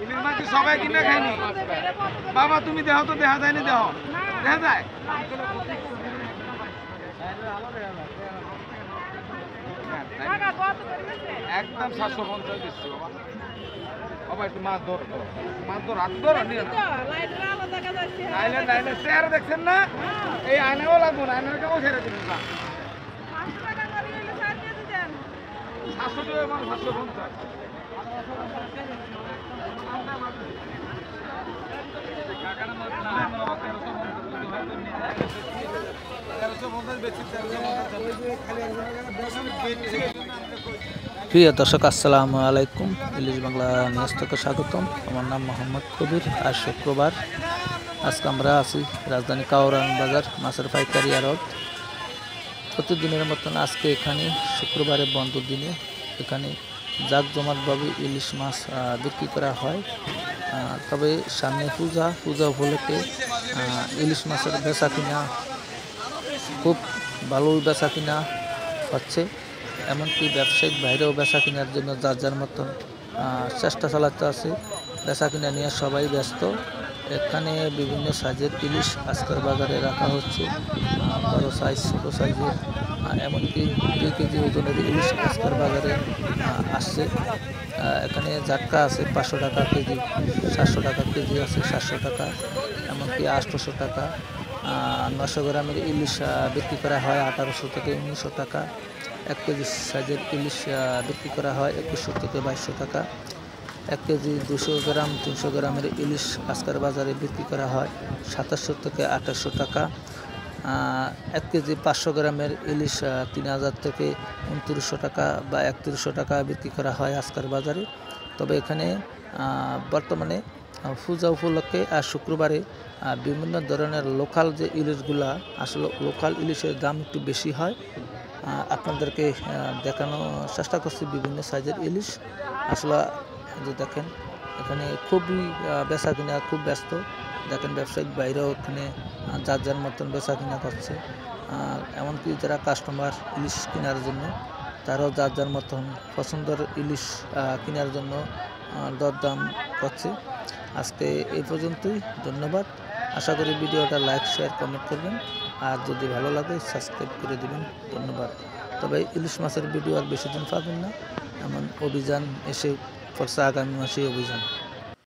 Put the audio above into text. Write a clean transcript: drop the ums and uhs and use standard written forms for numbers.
ইলিশ মাছ কি সবাই কিনে খায়নি? বাবা তুমি দেহ তো দেখা যায়নি, দেহ দেখা যায় একদম 750 দিচ্ছি বাবা। বাবা একটু মাছ ধর, মাছ ধর, হাত ধর। নাইলে নাইলে চেহারা দেখছেন না, এই আয়নাও লাগবো না, আয়নার কাও ছেড়ে দিবেন না। 700 টাকা মানে 750। প্রিয় দর্শক আসসালামু আলাইকুম, ইলিশ বাংলা নিউজ থেকে স্বাগতম। আমার নাম মোহাম্মদ কবির। আজ শুক্রবার, আজকে আমরা আছি রাজধানী কাউরান বাজার মাছের পাইকারি আড়ত। প্রতিদিনের মতন আজকে এখানে শুক্রবারে বন্ধ দিনে এখানে জাঁকজমকভাবে ইলিশ মাছ বিক্রি করা হয়। তবে সামনে পূজা উপলক্ষে ইলিশ মাছের বেচা কিনা খুব ভালোই বেচা কিনা হচ্ছে। এমনকি ব্যবসায়িক বাইরেও বেচা কেনার জন্য যার যার মতন চেষ্টা চালাতে আছে। বেচা কিনা নিয়ে সবাই ব্যস্ত। এখানে বিভিন্ন সাইজের ইলিশ আজকের বাজারে রাখা হচ্ছে। বড় সাইজ, ছোটো সাইজের, এমনকি 2 কেজি ওজনের ইলিশ আজকের বাজারে আসছে। এখানে জাটকা আছে 500 টাকা কেজি, 700 টাকা কেজি আছে, 700 টাকা, এমনকি 800 টাকা। 900 গ্রামের ইলিশ বিক্রি করা হয় 1800 থেকে 1900 টাকা। 1 কেজি সাইজের ইলিশ বিক্রি করা হয় 2100 থেকে 2200 টাকা। 1 কেজি 200 গ্রাম 300 গ্রামের ইলিশ আজকের বাজারে বিক্রি করা হয় 2700 থেকে 2800 টাকা। 1 কেজি 500 গ্রামের ইলিশ 3000 থেকে 2900 টাকা বা 3100 টাকা বিক্রি করা হয় আজকের বাজারে। তবে এখানে বর্তমানে পূজা উপলক্ষে আর শুক্রবারে বিভিন্ন ধরনের লোকাল যে ইলিশগুলা, আসলে লোকাল ইলিশের দাম একটু বেশি হয়। আপনাদেরকে দেখানোর চেষ্টা করছি বিভিন্ন সাইজের ইলিশ। আসলে যে দেখেন এখানে খুবই বেচা কিনা খুব ব্যস্ত। দেখেন ব্যবসায়িক বাইরেও এখানে যার যার মতন বেচা কিনা করছে। এমনকি যারা কাস্টমার ইলিশ কেনার জন্য, তারাও যার যার মতন পছন্দের ইলিশ কেনার জন্য দরদাম করছে। আজকে এই পর্যন্তই, ধন্যবাদ। আশা করি ভিডিওটা লাইক, শেয়ার, কমেন্ট করবেন, আর যদি ভালো লাগে সাবস্ক্রাইব করে দেবেন। ধন্যবাদ। তবে ইলিশ মাছের ভিডিও আর বেশি দিন পাবেন না, এমন অভিযান এসে পড়ছে, আগামী মাসে অভিযান।